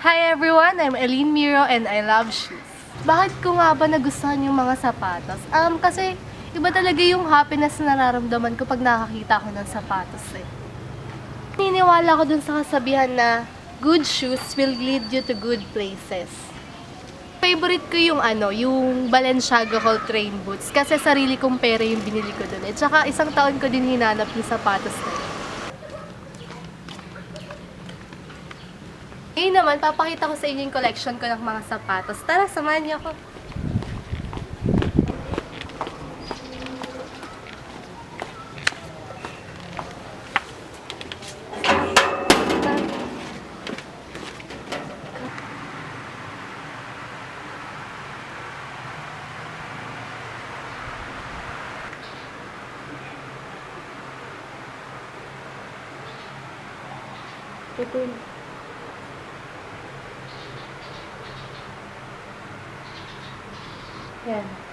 Hi everyone! I'm Eileen Miro and I love shoes. Bakit ko nga ba nagustuhan yung mga sapatos? Kasi iba talaga yung happiness na nararamdaman ko pag nakakita ko ng sapatos eh. Niniwala ko dun sa kasabihan na good shoes will lead you to good places. Favorite ko yung Balenciaga Coltrane boots kasi sarili kong pera yung binili ko dun. At saka isang taon ko din hinanap yung sapatos na yun. Ngayon naman, papakita ko sa inyo yung collection ko ng mga sapatos. Tara, samahan niyo ako. Pupil. Yan.